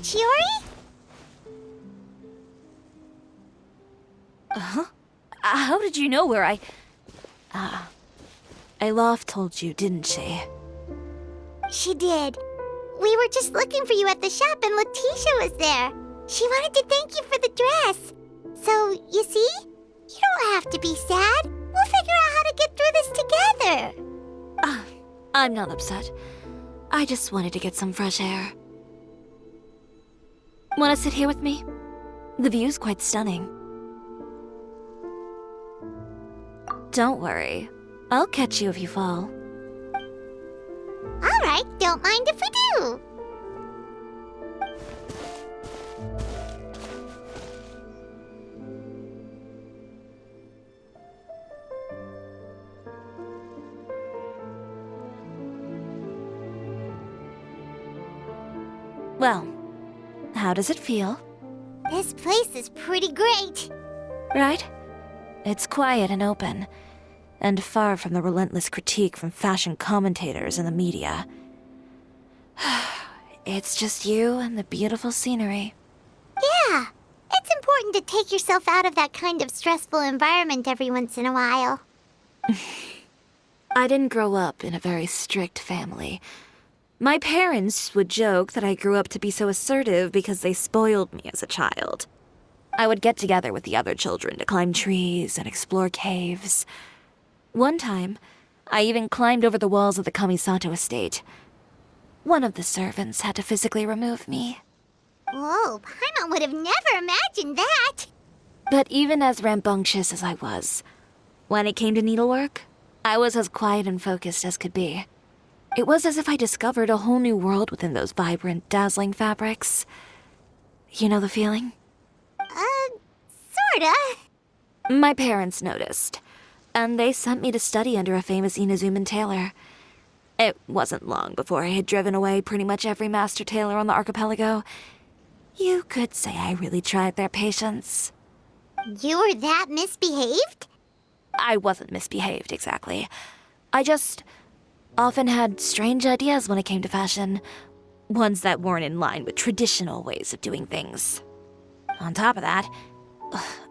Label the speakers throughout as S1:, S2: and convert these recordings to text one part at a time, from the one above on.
S1: Chiori?
S2: Huh? How did you know where Aloft told you, didn't she?
S1: She did. We were just looking for you at the shop and Letitia was there. She wanted to thank you for the dress. So, you see? You don't have to be sad. We'll figure out how to get through this together.
S2: I'm not upset. I just wanted to get some fresh air. Want to sit here with me? The view's quite stunning. Don't worry. I'll catch you if you fall.
S1: All right, don't mind if we do.
S2: Well, how does it feel?
S1: This place is pretty great.
S2: Right? It's quiet and open, and far from the relentless critique from fashion commentators and the media. It's just you and the beautiful scenery.
S1: Yeah, it's important to take yourself out of that kind of stressful environment every once in a while.
S2: I didn't grow up in a very strict family. My parents would joke that I grew up to be so assertive because they spoiled me as a child. I would get together with the other children to climb trees and explore caves. One time, I even climbed over the walls of the Kamisato estate. One of the servants had to physically remove me.
S1: Whoa, Paimon would have never imagined that.
S2: But even as rambunctious as I was, when it came to needlework, I was as quiet and focused as could be. It was as if I discovered a whole new world within those vibrant, dazzling fabrics. You know the feeling?
S1: Sorta.
S2: My parents noticed, and they sent me to study under a famous Inazuman tailor. It wasn't long before I had driven away pretty much every master tailor on the archipelago. You could say I really tried their patience.
S1: You were that misbehaved?
S2: I wasn't misbehaved, exactly. I just often had strange ideas when it came to fashion. Ones that weren't in line with traditional ways of doing things. On top of that,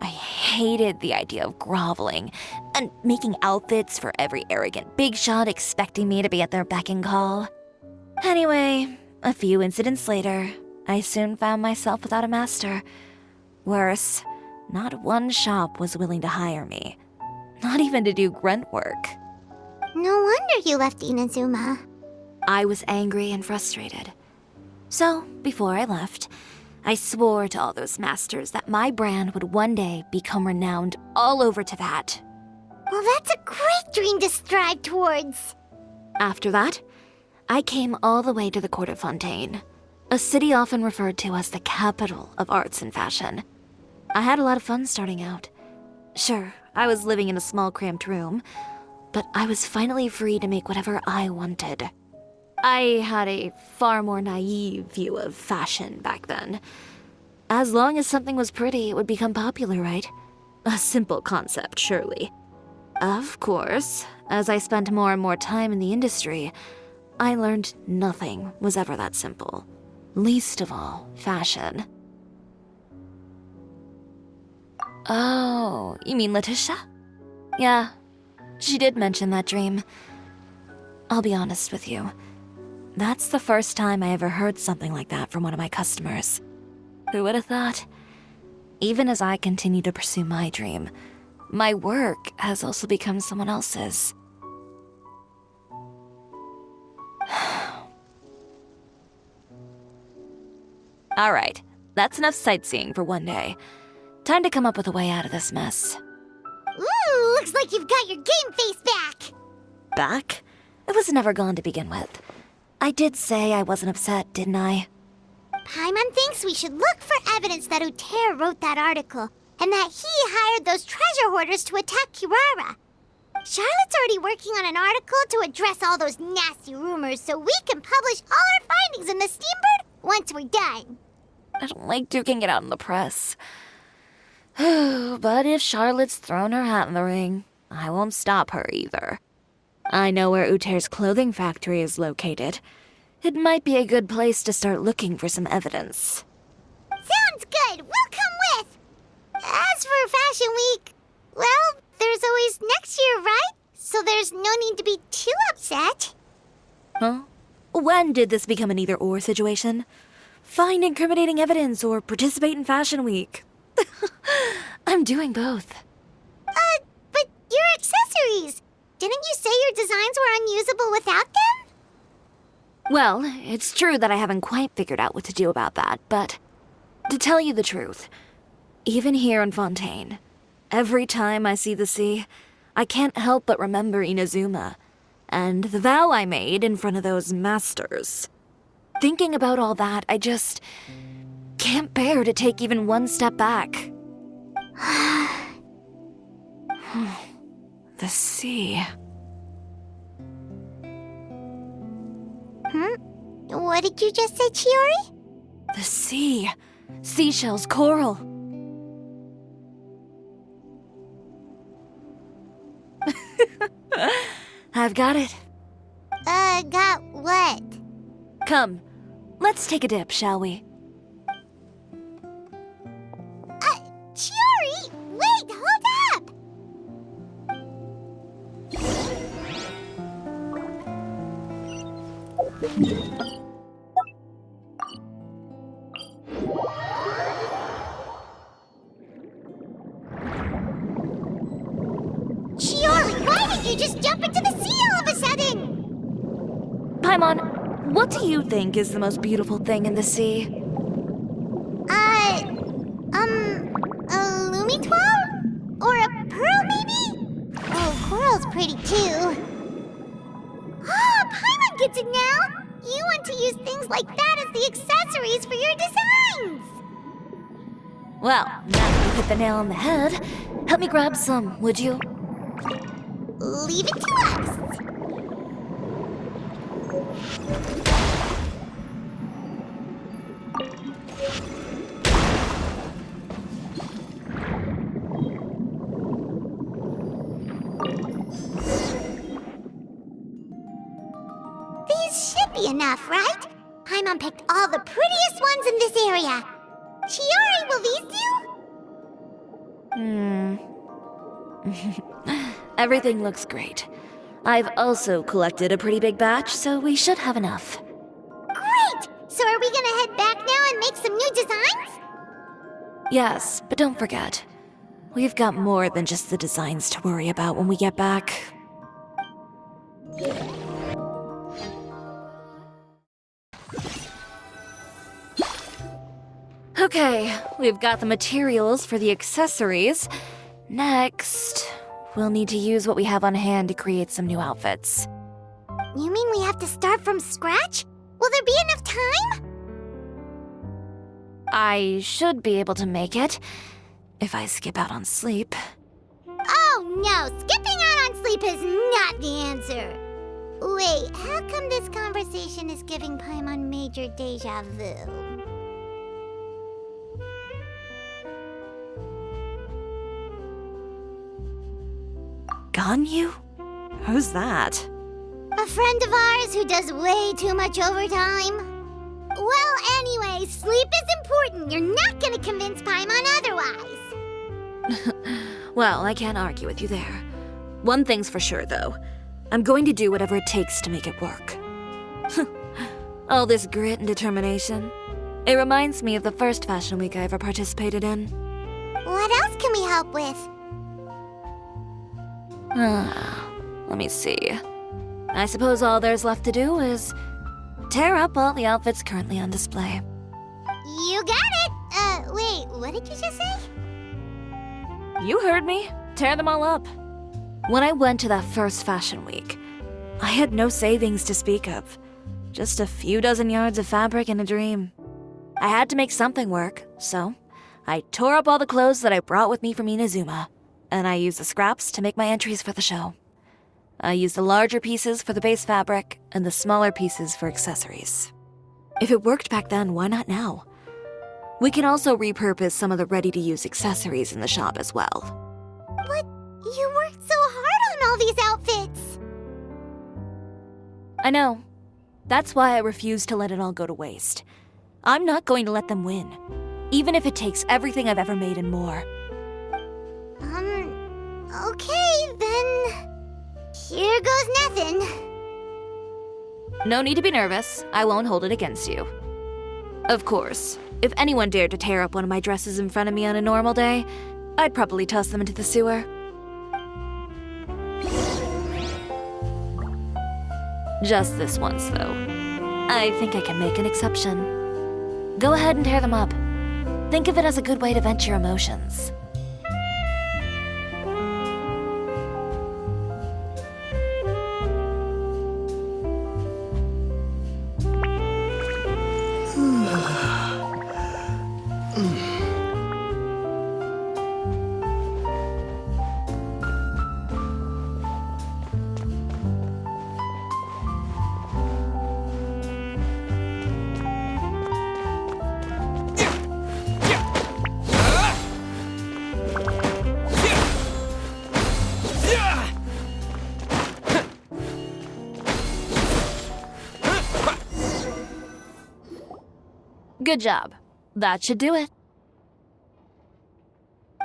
S2: I hated the idea of groveling and making outfits for every arrogant big shot expecting me to be at their beck and call. Anyway, a few incidents later, I soon found myself without a master. Worse, not one shop was willing to hire me. Not even to do grunt work.
S1: No wonder you left Inazuma.
S2: I was angry and frustrated. So, before I left, I swore to all those masters that my brand would one day become renowned all over Teyvat.
S1: Well, that's a great dream to strive towards.
S2: After that, I came all the way to the court of Fontaine, a city often referred to as the capital of arts and fashion. I had a lot of fun starting out. Sure, I was living in a small cramped room, but I was finally free to make whatever I wanted. I had a far more naive view of fashion back then. As long as something was pretty, it would become popular, right? A simple concept, surely. Of course, as I spent more and more time in the industry, I learned nothing was ever that simple. Least of all, fashion. Oh, you mean Letitia? Yeah, she did mention that dream. I'll be honest with you. That's the first time I ever heard something like that from one of my customers. Who would have thought? Even as I continue to pursue my dream, my work has also become someone else's. All right, that's enough sightseeing for one day. Time to come up with a way out of this mess.
S1: Ooh, looks like you've got your game face back.
S2: Back? It was never gone to begin with. I did say I wasn't upset, didn't I?
S1: Paimon thinks we should look for evidence that Uter wrote that article, and that he hired those treasure hoarders to attack Kirara. Charlotte's already working on an article to address all those nasty rumors so we can publish all our findings in the Steambird once we're done.
S2: I don't like duking it out in the press. But if Charlotte's thrown her hat in the ring, I won't stop her either. I know where Uter's clothing factory is located. it might be a good place to start looking for some evidence.
S1: Sounds good. We'll come with. As for Fashion Week, well, there's always next year, right? So there's no need to be too upset.
S2: Huh? When did this become an either-or situation? Find incriminating evidence or participate in Fashion Week. I'm doing both.
S1: But your accessories! Didn't you say your designs were unusable without them?
S2: Well, it's true that I haven't quite figured out what to do about that, but to tell you the truth, even here in Fontaine, every time I see the sea, I can't help but remember Inazuma and the vow I made in front of those masters. Thinking about all that, I just can't bear to take even one step back. The sea.
S1: What did you just say, Chiori?
S2: The sea. Seashells, coral. I've got it.
S1: Got what?
S2: Come, let's take a dip, shall we?
S1: Chiori! Wait, hold up! Chiori, why did you just jump into the sea all of a sudden?
S2: Paimon, what do you think is the most beautiful thing in the sea?
S1: A Lumitwell? Or a pearl, maybe? Oh, coral's pretty too. Ah, Paimon gets it now! You want to use things like that as the accessories for your designs!
S2: Well, now that you hit the nail on the head, help me grab some, would you?
S1: Leave it to us! These should be enough, right? Paimon picked all the prettiest ones in this area. Chiori, will these do?
S2: Everything looks great. I've also collected a pretty big batch, so we should have enough.
S1: Great! So are we gonna head back now and make some new designs?
S2: Yes, but don't forget, we've got more than just the designs to worry about when we get back. Okay, we've got the materials for the accessories. Next, we'll need to use what we have on hand to create some new outfits.
S1: You mean we have to start from scratch? Will there be enough time?
S2: I should be able to make it, if I skip out on sleep.
S1: Oh no, skipping out on sleep is not the answer. Wait, how come this conversation is giving Paimon major deja vu?
S2: Ganyu? Who's that?
S1: A friend of ours who does way too much overtime. Well, anyway, sleep is important. You're not gonna convince Paimon otherwise.
S2: Well, I can't argue with you there. One thing's for sure, though. I'm going to do whatever it takes to make it work. All this grit and determination. It reminds me of the first Fashion Week I ever participated in.
S1: What else can we help with?
S2: Let me see. I suppose all there's left to do is tear up all the outfits currently on display.
S1: You got it! Wait, what did you just say?
S2: You heard me. Tear them all up. When I went to that first Fashion Week, I had no savings to speak of. Just a few dozen yards of fabric and a dream. I had to make something work, so I tore up all the clothes that I brought with me from Inazuma, and I used the scraps to make my entries for the show. I used the larger pieces for the base fabric and the smaller pieces for accessories. If it worked back then, why not now? We can also repurpose some of the ready-to-use accessories in the shop as well.
S1: But you worked so hard on all these outfits!
S2: I know. That's why I refuse to let it all go to waste. I'm not going to let them win, even if it takes everything I've ever made and more.
S1: Okay, then. Here goes nothing.
S2: No need to be nervous. I won't hold it against you. Of course, if anyone dared to tear up one of my dresses in front of me on a normal day, I'd probably toss them into the sewer. Just this once, though. I think I can make an exception. Go ahead and tear them up. Think of it as a good way to vent your emotions. Good job. That should do it.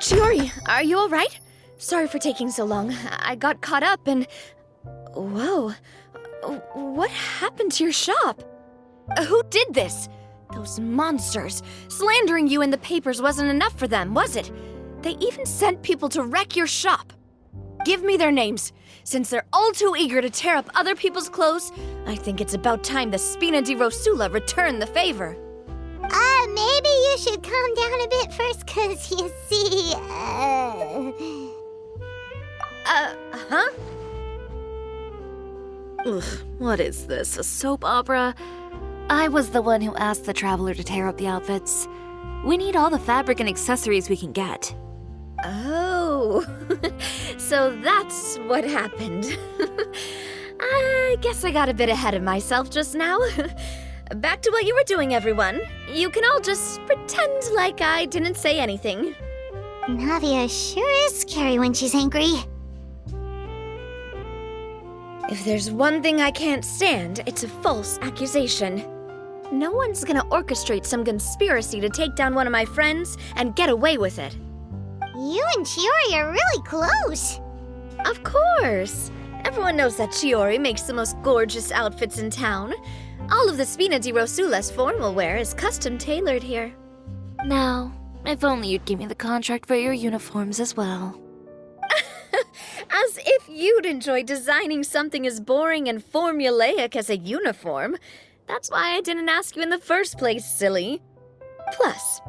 S3: Chiori, are you alright? Sorry for taking so long. I got caught up and... Whoa. What happened to your shop? Who did this? Those monsters. Slandering you in the papers wasn't enough for them, was it? They even sent people to wreck your shop. Give me their names. Since they're all too eager to tear up other people's clothes, I think it's about time the Spina di Rosula return the favor.
S1: Maybe you should calm down a bit first, 'cause you see,
S3: huh?
S2: Ugh, what is this, a soap opera? I was the one who asked the traveler to tear up the outfits. We need all the fabric and accessories we can get.
S3: Oh, so that's what happened. I guess I got a bit ahead of myself just now. Back to what you were doing, everyone. You can all just pretend like I didn't say anything.
S1: Navia sure is scary when she's angry.
S3: If there's one thing I can't stand, it's a false accusation. No one's gonna orchestrate some conspiracy to take down one of my friends and get away with it.
S1: You and Chiori are really close.
S3: Of course. Everyone knows that Chiori makes the most gorgeous outfits in town. All of the Spina di Rosula's formal wear is custom tailored here.
S2: Now, if only you'd give me the contract for your uniforms as well.
S3: As if you'd enjoy designing something as boring and formulaic as a uniform. That's why I didn't ask you in the first place, silly. Plus,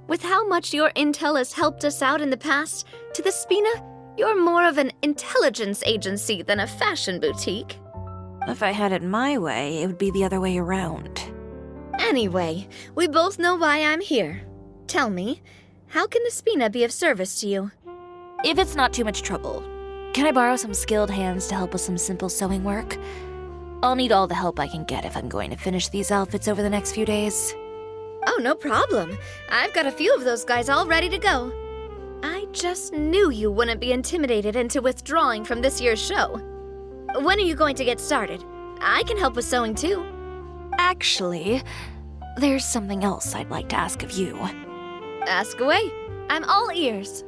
S3: with how much your intel has helped us out in the past, to the Spina, you're more of an intelligence agency than a fashion boutique.
S2: If I had it my way, it would be the other way around.
S3: Anyway, we both know why I'm here. Tell me, how can the Spina be of service to you?
S2: If it's not too much trouble, can I borrow some skilled hands to help with some simple sewing work? I'll need all the help I can get if I'm going to finish these outfits over the next few days.
S3: Oh, no problem. I've got a few of those guys all ready to go. I just knew you wouldn't be intimidated into withdrawing from this year's show. When are you going to get started? I can help with sewing too.
S2: Actually, there's something else I'd like to ask of you.
S3: Ask away. I'm all ears.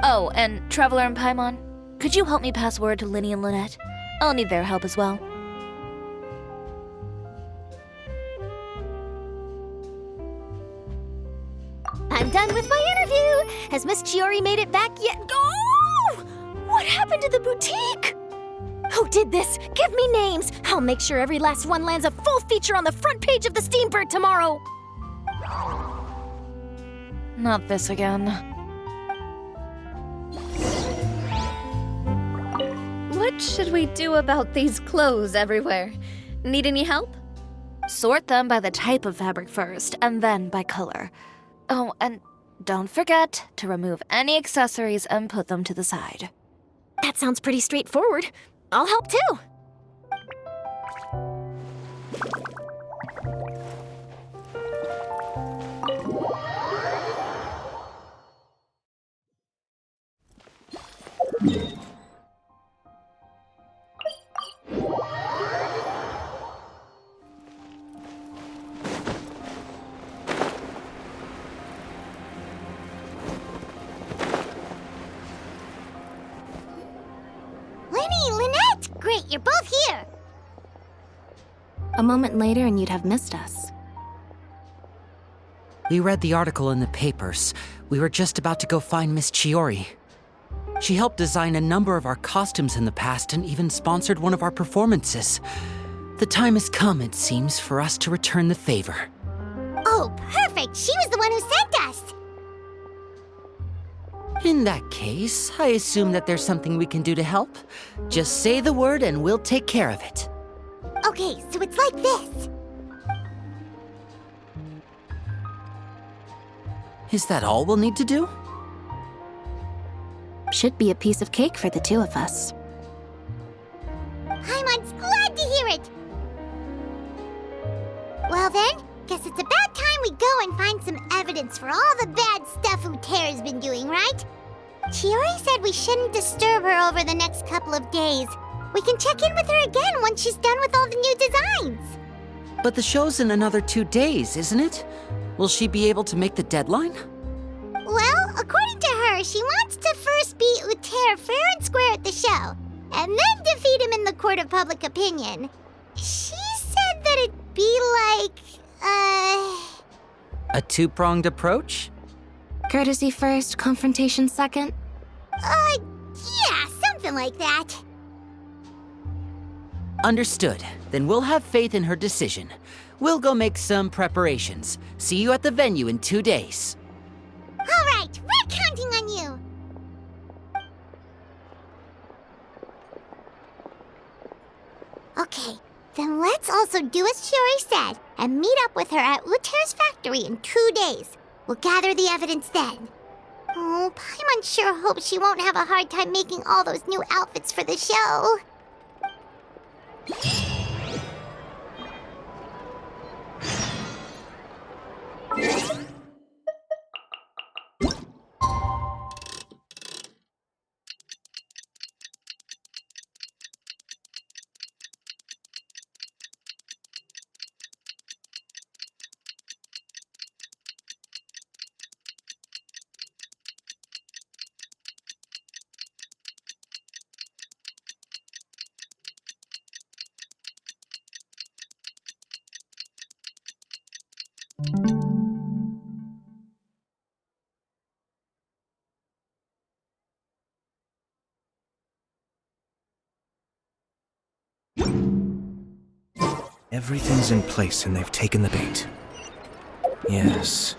S2: Oh, and Traveler and Paimon, could you help me pass word to Linny and Lynette? I'll need their help as well.
S4: I'm done with my interview! Has Miss Chiori made it back yet? Oh! What happened to the boutique? Who did this? Give me names! I'll make sure every last one lands a full feature on the front page of the Steambird tomorrow!
S2: Not this again.
S3: What should we do about these clothes everywhere? Need any help?
S2: Sort them by the type of fabric first, and then by color. Oh, and don't forget to remove any accessories and put them to the side.
S4: That sounds pretty straightforward. I'll help too!
S1: Great, you're both here!
S2: A moment later and you'd have missed us.
S5: We read the article in the papers. We were just about to go find Miss Chiori. She helped design a number of our costumes in the past and even sponsored one of our performances. The time has come, it seems, for us to return the favor.
S1: Oh, perfect! She was the one who sent us!
S5: In that case, I assume that there's something we can do to help. Just say the word and we'll take care of it.
S1: Okay, so it's like this.
S5: Is that all we'll need to do?
S2: Should be a piece of cake for the two of us.
S1: Paimon's glad to hear it! Well then, guess it's about time we go and find some evidence for all the bad stuff Uterra's been doing, right? Chiori said we shouldn't disturb her over the next couple of days. We can check in with her again once she's done with all the new designs.
S5: But the show's in another 2 days, isn't it? Will she be able to make the deadline?
S1: Well, according to her, she wants to first beat Uter fair and square at the show, and then defeat him in the court of public opinion. She said that it'd be like,
S5: A two-pronged approach?
S2: Courtesy first, confrontation second?
S1: yeah, something like that.
S5: Understood. Then we'll have faith in her decision. We'll go make some preparations. See you at the venue in 2 days.
S1: All right, we're counting on you. Okay, then let's also do as Chiori said and meet up with her at Uter's factory in 2 days. We'll gather the evidence then. Oh, Paimon sure hopes she won't have a hard time making all those new outfits for the show.
S6: Everything's in place and they've taken the bait. Yes.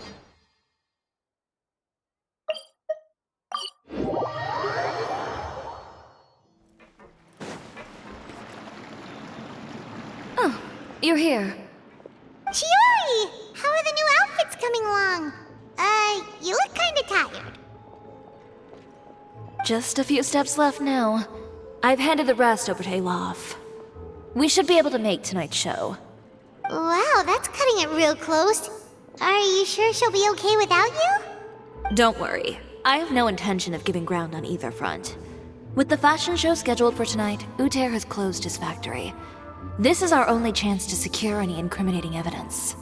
S2: Oh, you're here.
S1: Chiori! How are the new outfits coming along? You look kinda tired.
S2: Just a few steps left now. I've handed the rest over to Olaf. We should be able to make tonight's show.
S1: Wow, that's cutting it real close. Are you sure she'll be okay without you?
S2: Don't worry. I have no intention of giving ground on either front. With the fashion show scheduled for tonight, Uter has closed his factory. This is our only chance to secure any incriminating evidence.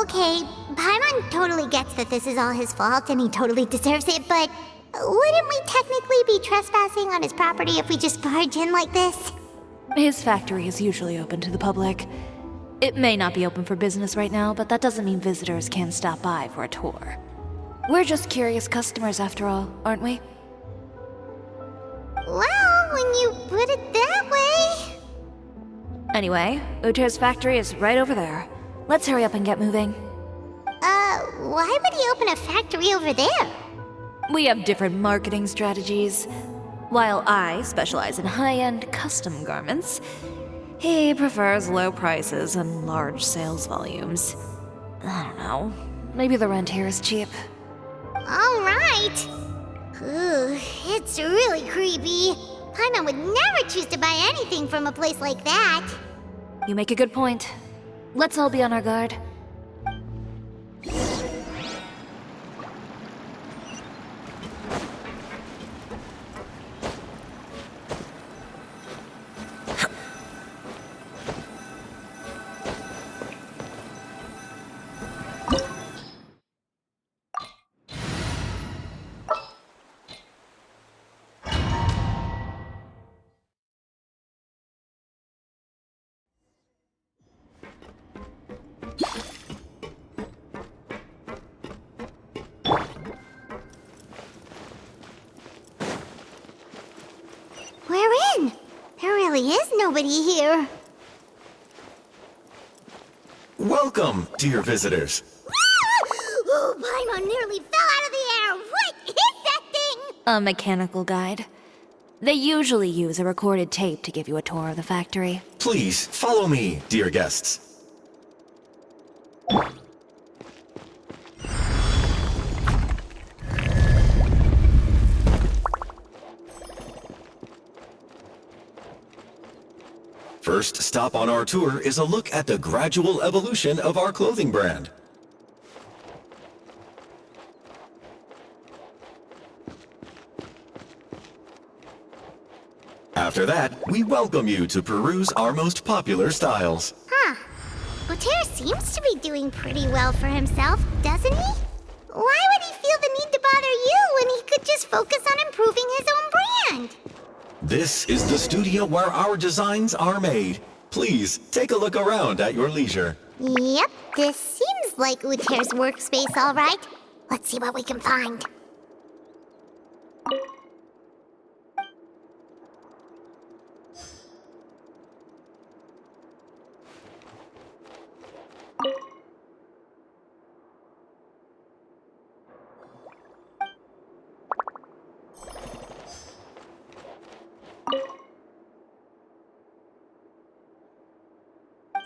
S1: Okay, Paimon totally gets that this is all his fault and he totally deserves it, but wouldn't we technically be trespassing on his property if we just barge in like this?
S2: His factory is usually open to the public. It may not be open for business right now, but that doesn't mean visitors can't stop by for a tour. We're just curious customers after all, aren't we?
S1: Well, when you put it that way...
S2: Anyway, Uter's factory is right over there. Let's hurry up and get moving.
S1: Why would he open a factory over there?
S2: We have different marketing strategies. While I specialize in high-end custom garments, he prefers low prices and large sales volumes. I don't know. Maybe the rent here is cheap.
S1: All right. Ooh, it's really creepy. Paimon would never choose to buy anything from a place like that.
S2: You make a good point. Let's all be on our guard.
S1: is nobody here.
S7: Welcome, dear visitors.
S1: Oh, Paimon nearly fell out of the air. What is that thing?
S2: A mechanical guide. They usually use a recorded tape to give you a tour of the factory.
S7: Please follow me, dear guests. First stop on our tour is a look at the gradual evolution of our clothing brand. After that, we welcome you to peruse our most popular styles.
S1: Huh. Uter seems to be doing pretty well for himself, doesn't he? Why would he feel the need to bother you when he could just focus on improving his own brand?
S7: This is the studio where our designs are made. Please, take a look around at your leisure.
S1: Yep, this seems like Uter's workspace, all right. Let's see what we can find.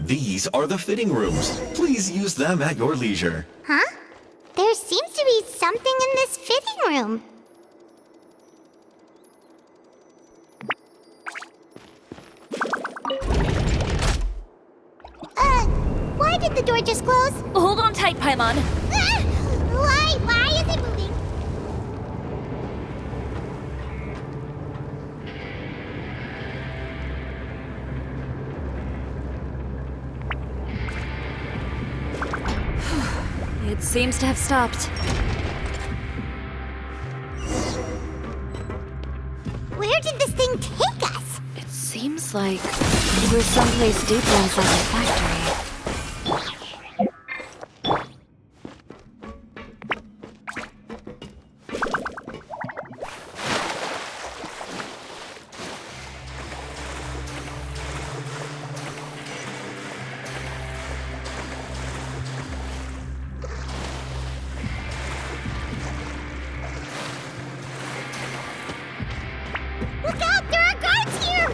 S7: These are the fitting rooms. Please use them at your leisure.
S1: Huh? There seems to be something in this fitting room. Why did the door just close?
S2: Hold on tight, Paimon.
S1: Ah! Why is it moving?
S2: It seems to have stopped.
S1: Where did this thing take us?
S2: It seems like we're someplace deeper inside the factory.
S1: Look out! There are guards here!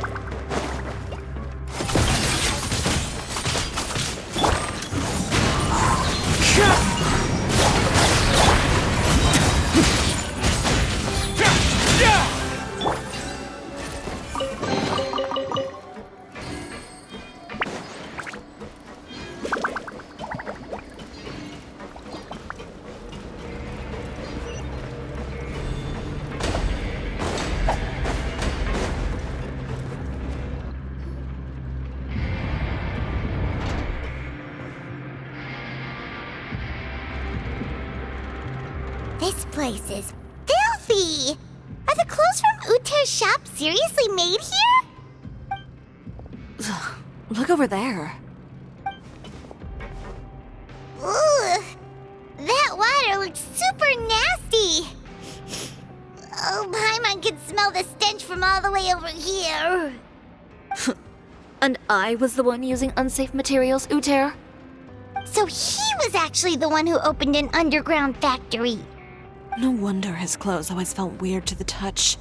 S1: This place is filthy! Are the clothes from Uter's shop seriously made here?
S2: Look over there.
S1: Ugh! That water looks super nasty! Oh, Paimon can smell the stench from all the way over here.
S2: And I was the one using unsafe materials, Uter?
S1: So he was actually the one who opened an underground factory.
S2: No wonder his clothes always felt weird to the touch.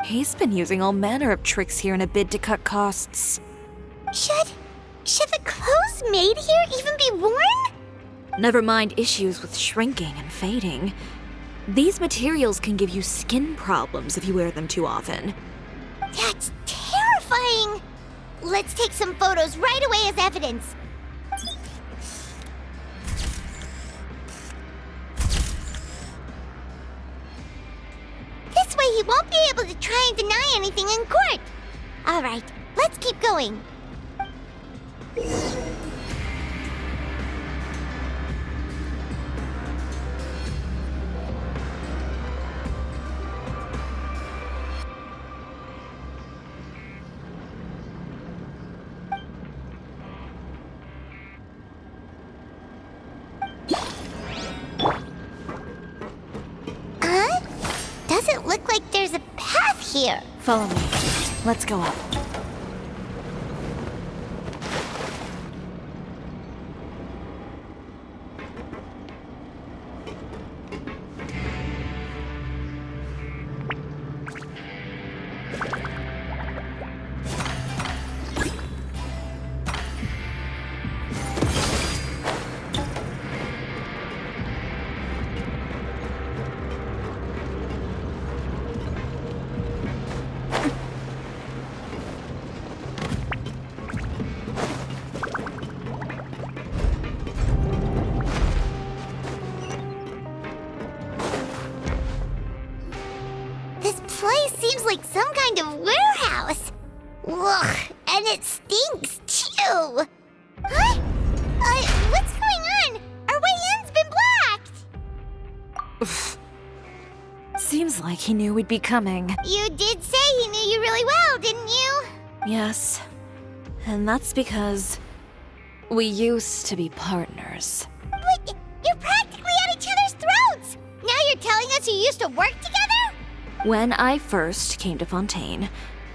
S2: He's been using all manner of tricks here in a bid to cut costs.
S1: Should the clothes made here even be worn?
S2: Never mind issues with shrinking and fading. These materials can give you skin problems if you wear them too often.
S1: That's terrifying! Let's take some photos right away as evidence. This way he won't be able to try and deny anything in court. All right, let's keep going. Doesn't look like there's a path here.
S2: Follow me. let's go up.
S1: This place seems like some kind of warehouse. Ugh, and it stinks too. Huh? What's going on? Our way in's been blocked.
S2: Seems like he knew we'd be coming.
S1: You did say he knew you really well, didn't you?
S2: Yes. And that's because we used to be partners.
S1: But you're practically at each other's throats. Now you're telling us you used to work together?
S2: When I first came to Fontaine,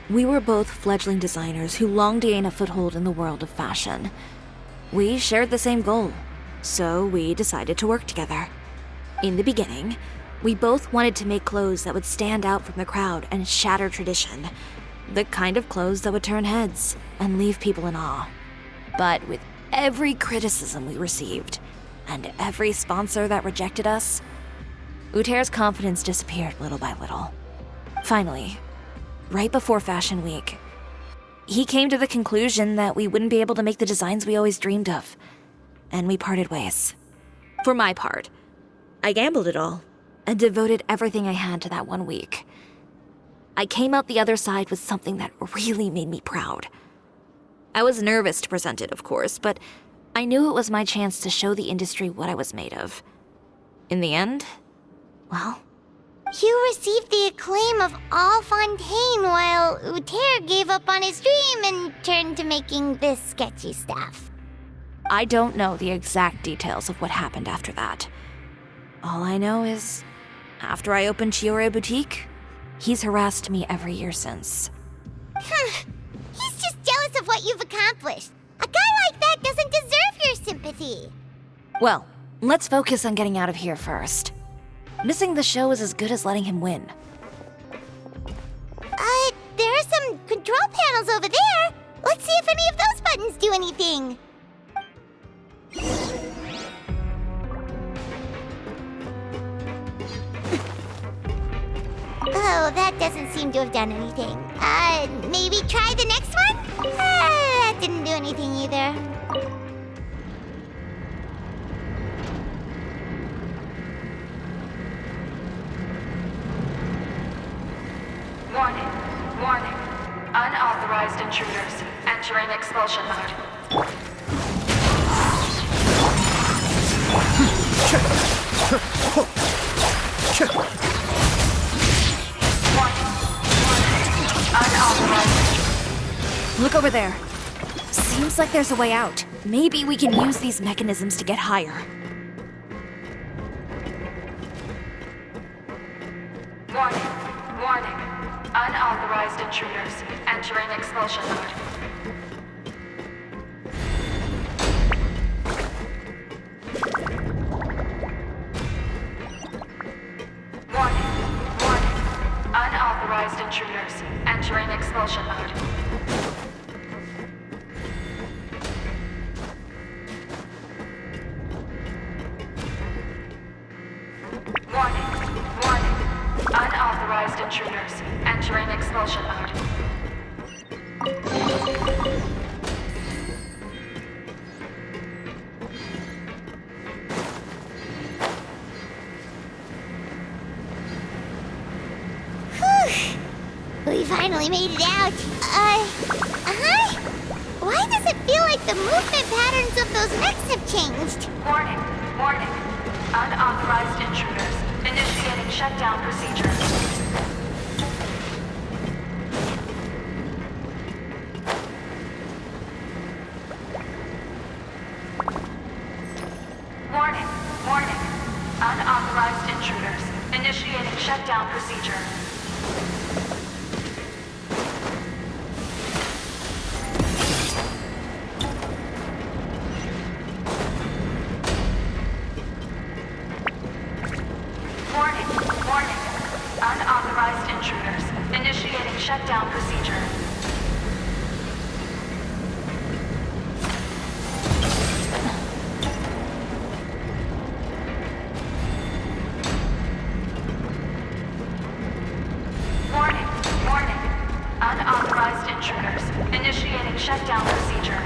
S2: we were both fledgling designers who longed to gain a foothold in the world of fashion. We shared the same goal, so we decided to work together. In the beginning, we both wanted to make clothes that would stand out from the crowd and shatter tradition. The kind of clothes that would turn heads and leave people in awe. But with every criticism we received, and every sponsor that rejected us, Uter's confidence disappeared little by little. Finally, right before Fashion Week, he came to the conclusion that we wouldn't be able to make the designs we always dreamed of, and we parted ways. For my part, I gambled it all and devoted everything I had to that 1 week. I came out the other side with something that really made me proud. I was nervous to present it, of course, but I knew it was my chance to show the industry what I was made of. In the end, well,
S1: You received the acclaim of all Fontaine while Uter gave up on his dream and turned to making this sketchy stuff.
S2: I don't know the exact details of what happened after that. All I know is, after I opened Chiori Boutique, he's harassed me every year since.
S1: He's just jealous of what you've accomplished. A guy like that doesn't deserve your sympathy.
S2: Well, let's focus on getting out of here first. Missing the show is as good as letting him win.
S1: There are some control panels over there. Let's see if any of those buttons do anything. Oh, that doesn't seem to have done anything. Maybe try the next one? That didn't do anything either.
S8: Warning. Warning. Unauthorized intruders entering expulsion mode.
S2: Look over there. Seems like there's a way out. Maybe we can use these mechanisms to get higher.
S8: Warning. Warning. Unauthorized intruders entering expulsion mode. Warning. Warning. Unauthorized intruders entering expulsion mode. Warning. Warning. Unauthorized intruders entering expulsion mode.
S1: We finally made it out. Why does it feel like the movement patterns of those mechs have changed?
S8: Warning. Warning. Unauthorized intruders initiating shutdown procedure. Warning. Warning. Unauthorized intruders initiating shutdown procedure. shutdown procedure. Warning, warning. Unauthorized intruders. Initiating shutdown procedure.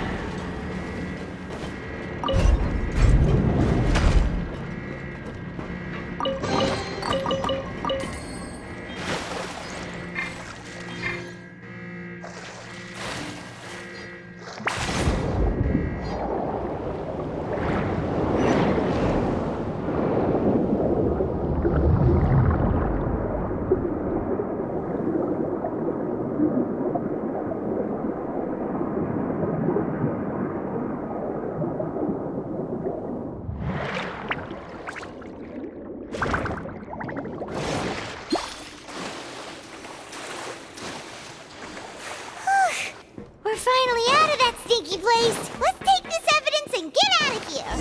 S1: We're finally out of that stinky place. Let's take this evidence and get out of here.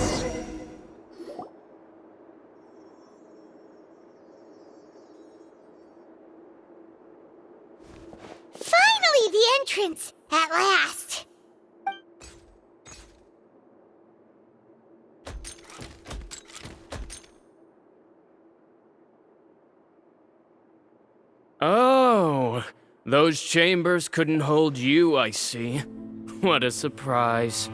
S1: Finally, the entrance! At last!
S9: Oh, those chambers couldn't hold you, I see. What a surprise.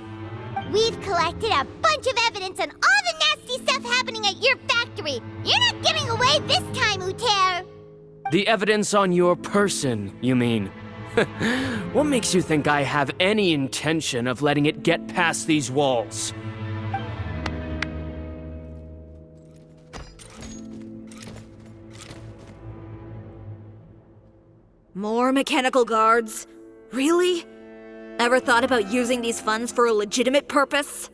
S1: We've collected a bunch of evidence on all the nasty stuff happening at your factory. You're not getting away this time, Uter.
S9: The evidence on your person, you mean? What makes you think I have any intention of letting it get past these walls?
S2: More mechanical guards? Really? Ever thought about using these funds for a legitimate purpose?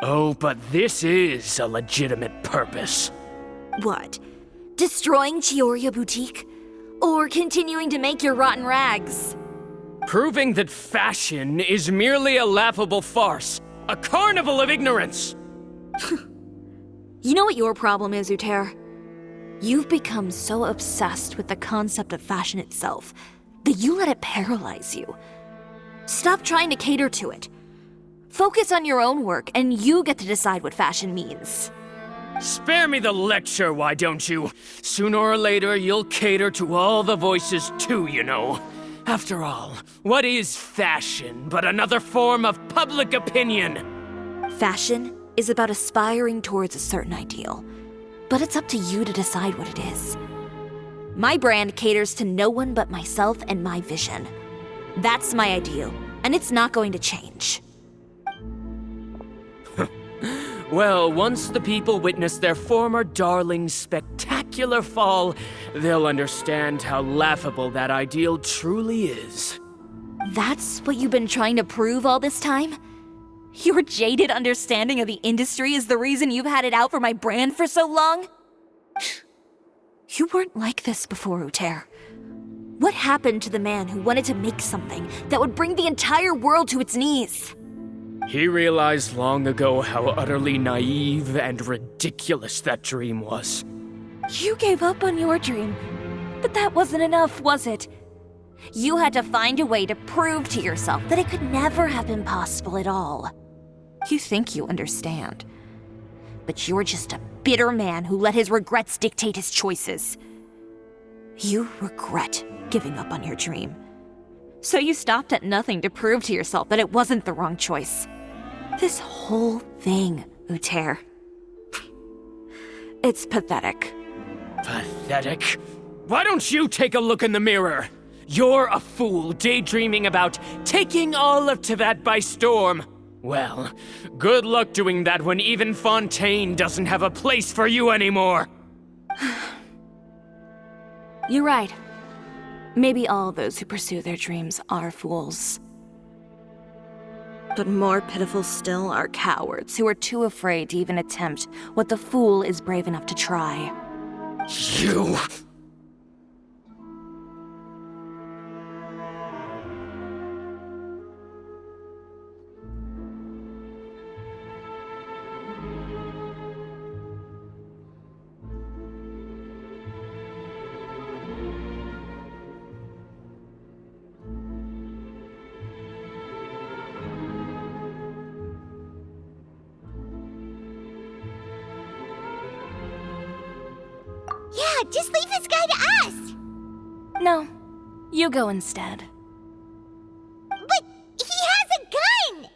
S9: Oh, but this is a legitimate purpose.
S2: What? Destroying Chiori Boutique? Or continuing to make your rotten rags?
S9: Proving that fashion is merely a laughable farce, a carnival of ignorance.
S2: You know what your problem is, Uter? You've become so obsessed with the concept of fashion itself that you let it paralyze you. Stop trying to cater to it. Focus on your own work, and you get to decide what fashion means.
S9: Spare me the lecture, why don't you? Sooner or later, you'll cater to all the voices too, you know. After all, what is fashion but another form of public opinion?
S2: Fashion is about aspiring towards a certain ideal, but it's up to you to decide what it is. My brand caters to no one but myself and my vision. That's my ideal, and it's not going to change.
S9: Well, once the people witness their former darling's spectacular fall, they'll understand how laughable that ideal truly is.
S2: That's what you've been trying to prove all this time? Your jaded understanding of the industry is the reason you've had it out for my brand for so long? You weren't like this before, Uter. What happened to the man who wanted to make something that would bring the entire world to its knees?
S9: He realized long ago how utterly naive and ridiculous that dream was.
S2: You gave up on your dream, but that wasn't enough, was it? You had to find a way to prove to yourself that it could never have been possible at all. You think you understand, but you're just a bitter man who let his regrets dictate his choices. You regret giving up on your dream. So you stopped at nothing to prove to yourself that it wasn't the wrong choice. This whole thing, Uter. It's pathetic.
S9: Pathetic? Why don't you take a look in the mirror? You're a fool daydreaming about taking all of Teyvat by storm. Well, good luck doing that when even Fontaine doesn't have a place for you anymore.
S2: You're right. Maybe all those who pursue their dreams are fools. But more pitiful still are cowards who are too afraid to even attempt what the fool is brave enough to try.
S9: You...
S1: Yeah, just leave this guy to us!
S2: No, you go instead.
S1: But he has a gun!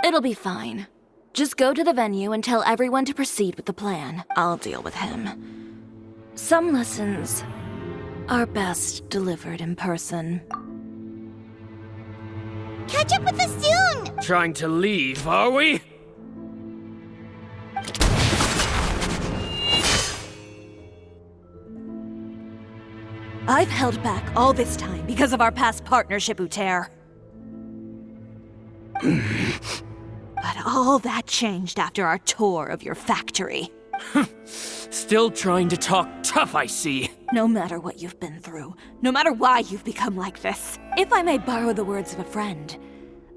S2: It'll be fine. Just go to the venue and tell everyone to proceed with the plan. I'll deal with him. Some lessons are best delivered in person.
S1: Catch up with us soon!
S9: Trying to leave, are we?
S10: I've held back all this time because of our past partnership, Uter. But all that changed after our tour of your factory.
S9: Still trying to talk tough, I see.
S10: No matter what you've been through, no matter why you've become like this, if I may borrow the words of a friend,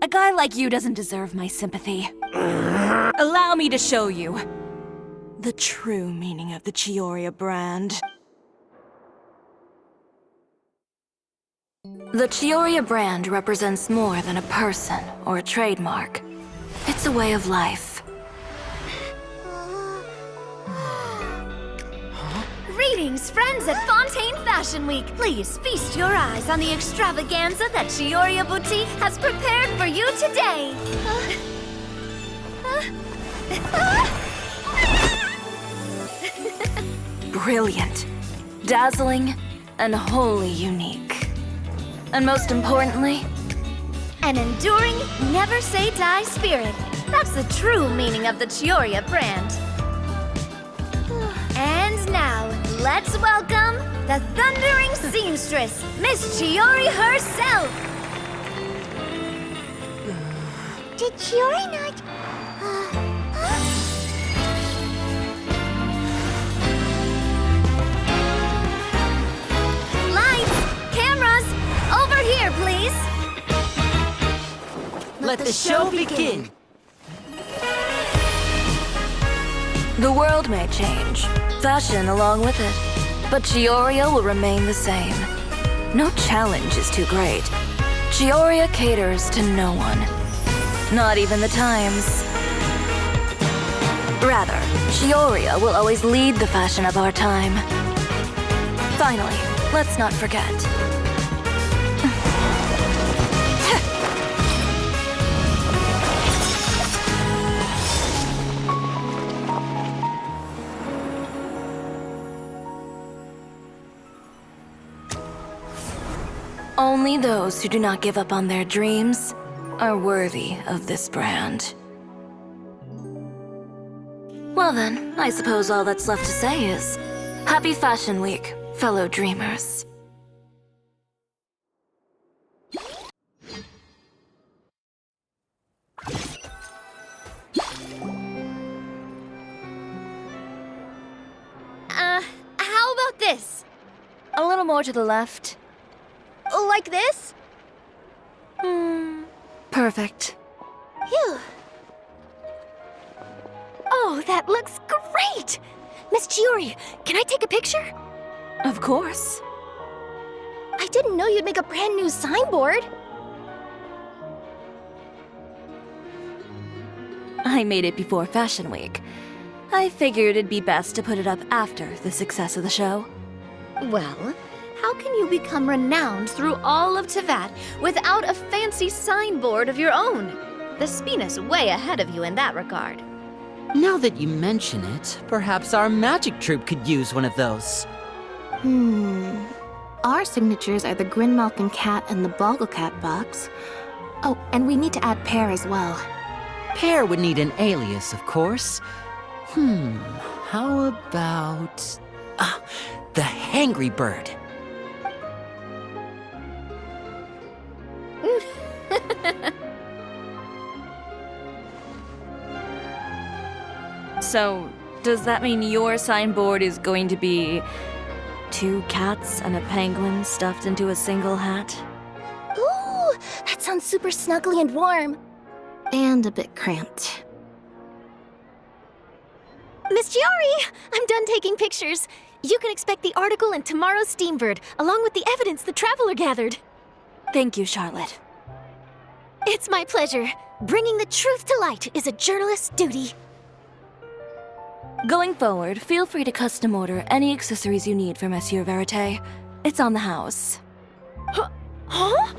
S10: a guy like you doesn't deserve my sympathy. Allow me to show you the true meaning of the Chiori brand.
S2: The Chiori brand represents more than a person or a trademark. It's a way of life.
S4: Greetings, friends at Fontaine Fashion Week. Please feast your eyes on the extravaganza that Chiori Boutique has prepared for you today.
S2: Brilliant, dazzling, and wholly unique. And most importantly,
S4: An enduring, never-say-die spirit. That's the true meaning of the Chiori brand. And now, let's welcome the thundering seamstress, Miss Chiori herself!
S1: Did Chiori not...
S4: Lights! Cameras! Over here, please!
S10: Let the show begin!
S2: the world may change, fashion along with it, but Chiori will remain the same. No challenge is too great. Chiori caters to no one, not even the times. Rather, Chiori will always lead the fashion of our time. Finally, let's not forget. Only those who do not give up on their dreams are worthy of this brand. Well then, I suppose all that's left to say is, Happy Fashion Week, fellow dreamers.
S4: How about this?
S2: A little more to the left.
S4: Like this?
S2: Perfect.
S4: Phew. Oh, that looks great! Miss Chiori, can I take a picture?
S2: Of course.
S4: I didn't know you'd make a brand new signboard.
S2: I made it before Fashion Week. I figured it'd be best to put it up after the success of the show.
S4: Well, how can you become renowned through all of Tevat without a fancy signboard of your own? The Spina's way ahead of you in that regard.
S5: Now that you mention it, perhaps our magic troupe could use one of those.
S11: Our signatures are the Grinmouth and Cat and the Bogglecat box. Oh, and we need to add Pear as well.
S5: Pear would need an alias, of course. How about... the Hangry Bird.
S2: So, does that mean your signboard is going to be 2 cats and a penguin stuffed into a single hat?
S4: Ooh, that sounds super snuggly and warm.
S11: And a bit cramped.
S4: Miss Chiori, I'm done taking pictures. You can expect the article in tomorrow's Steambird, along with the evidence the Traveler gathered.
S2: Thank you, Charlotte.
S4: It's my pleasure. Bringing the truth to light is a journalist's duty.
S2: Going forward, feel free to custom order any accessories you need for Monsieur Verite. It's on the house.
S4: Huh?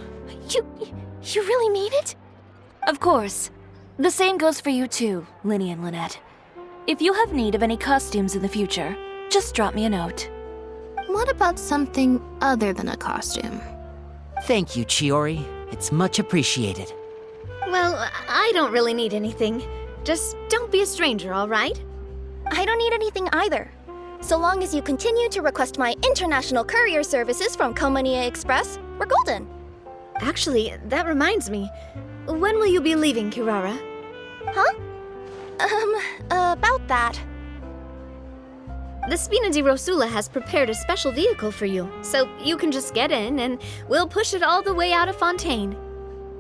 S4: You really mean it?
S2: Of course. The same goes for you too, Linny and Lynette. If you have need of any costumes in the future, just drop me a note.
S11: What about something other than a costume?
S5: Thank you, Chiori. It's much appreciated.
S3: Well, I don't really need anything. Just don't be a stranger, all right?
S4: I don't need anything either. So long as you continue to request my international courier services from Komania Express, we're golden.
S3: Actually, that reminds me. When will you be leaving, Kirara?
S4: Huh? About that.
S3: The Spina di Rosula has prepared a special vehicle for you, so you can just get in and we'll push it all the way out of Fontaine.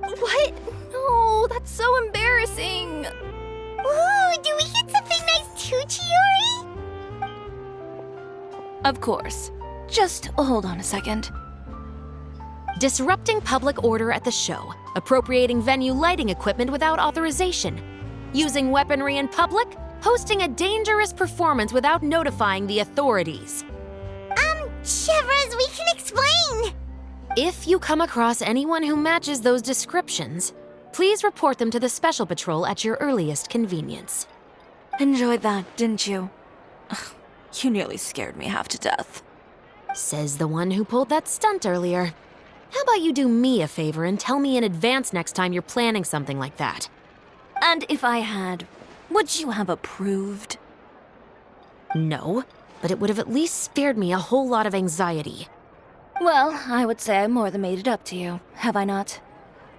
S4: What? No, that's so embarrassing.
S1: Ooh, do we get something nice too, Chiori?
S2: Of course. Just hold on a second.
S12: Disrupting public order at the show, appropriating venue lighting equipment without authorization, using weaponry in public, hosting a dangerous performance without notifying the authorities.
S1: Chevras, we can explain.
S12: If you come across anyone who matches those descriptions, please report them to the Special Patrol at your earliest convenience.
S2: Enjoyed that, didn't you? Ugh, you nearly scared me half to death.
S12: Says the one who pulled that stunt earlier. How about you do me a favor and tell me in advance next time you're planning something like that?
S2: And if I had, would you have approved?
S12: No, but it would have at least spared me a whole lot of anxiety.
S2: Well, I would say I more than made it up to you, have I not?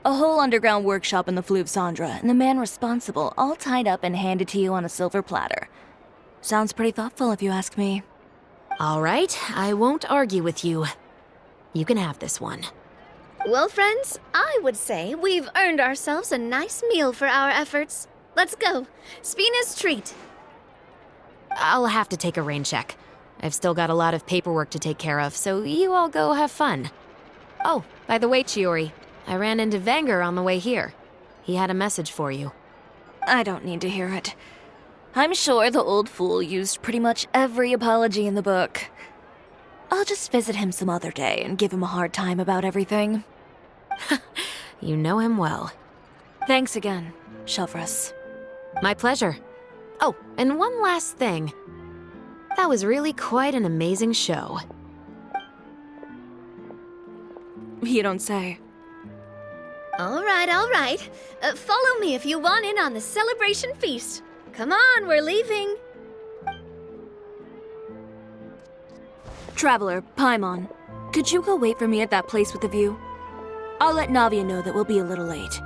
S2: A whole underground workshop in the Fleuve Cendra, and the man responsible all tied up and handed to you on a silver platter. Sounds pretty thoughtful if you ask me.
S12: All right, I won't argue with you. You can have this one.
S3: Well, friends, I would say we've earned ourselves a nice meal for our efforts. Let's go. Spina's treat.
S12: I'll have to take a rain check. I've still got a lot of paperwork to take care of, so you all go have fun. Oh, by the way, Chiori, I ran into Vanger on the way here. He had a message for you.
S2: I don't need to hear it. I'm sure the old fool used pretty much every apology in the book. I'll just visit him some other day and give him a hard time about everything.
S12: You know him well.
S2: Thanks again, Chevras.
S12: My pleasure. Oh, and one last thing. That was really quite an amazing show.
S2: You don't say.
S3: All right, all right. Follow me if you want in on the celebration feast. Come on, we're leaving.
S2: Traveler, Paimon, could you go wait for me at that place with the view? I'll let Navia know that we'll be a little late.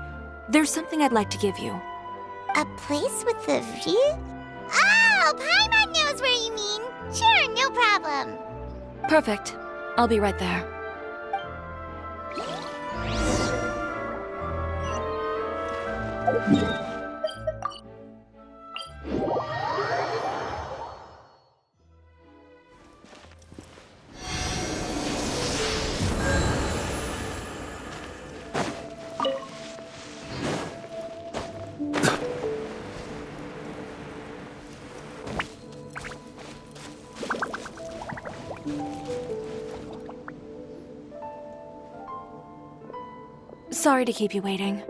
S2: There's something I'd like to give you.
S1: A place with a view? Oh, Paimon knows where you mean. Sure, no problem.
S2: Perfect. I'll be right there. Sorry to keep you waiting.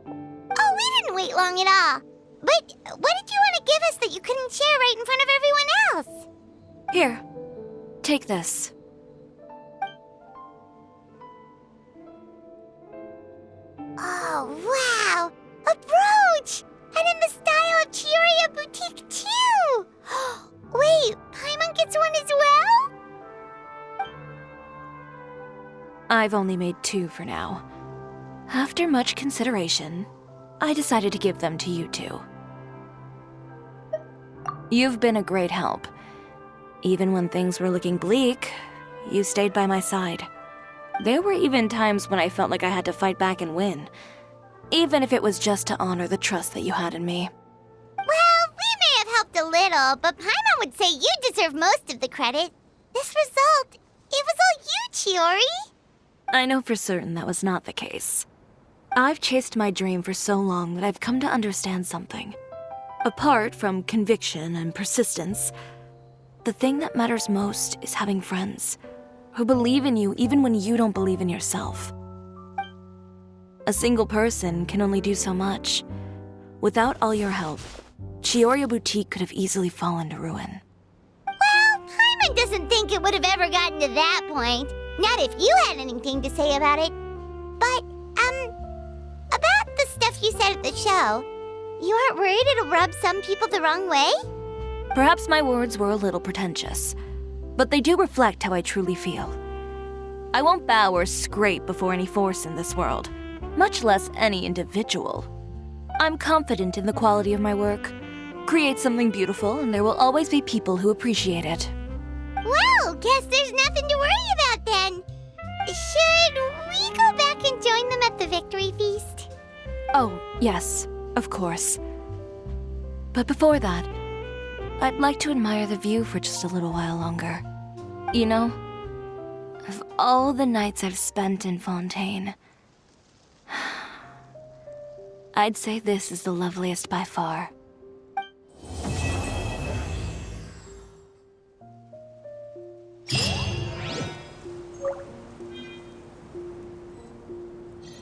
S1: Oh, we didn't wait long at all. But what did you want to give us that you couldn't share right in front of everyone else?
S2: Here, take this.
S1: Oh, wow! A brooch! And in the style of Chiori, a boutique too! Wait, Paimon gets one as well?
S2: I've only made 2 for now. After much consideration, I decided to give them to you two. You've been a great help. Even when things were looking bleak, you stayed by my side. There were even times when I felt like I had to fight back and win, even if it was just to honor the trust that you had in me.
S1: Well, we may have helped a little, but Paimon would say you deserve most of the credit. This result, it was all you, Chiori.
S2: I know for certain that was not the case. I've chased my dream for so long that I've come to understand something. Apart from conviction and persistence, the thing that matters most is having friends who believe in you even when you don't believe in yourself. A single person can only do so much. Without all your help, Chiori Boutique could have easily fallen to ruin.
S1: Well, Hyman doesn't think it would have ever gotten to that point. Not if you had anything to say about it. But, about the stuff you said at the show, you aren't worried it'll rub some people the wrong way?
S2: Perhaps my words were a little pretentious, but they do reflect how I truly feel. I won't bow or scrape before any force in this world, much less any individual. I'm confident in the quality of my work. Create something beautiful, and there will always be people who appreciate it.
S1: Well, guess there's nothing to worry about then. Should we go back and join them at the victory feast?
S2: Oh, yes, of course. But before that, I'd like to admire the view for just a little while longer. You know, of all the nights I've spent in Fontaine, I'd say this is the loveliest by far.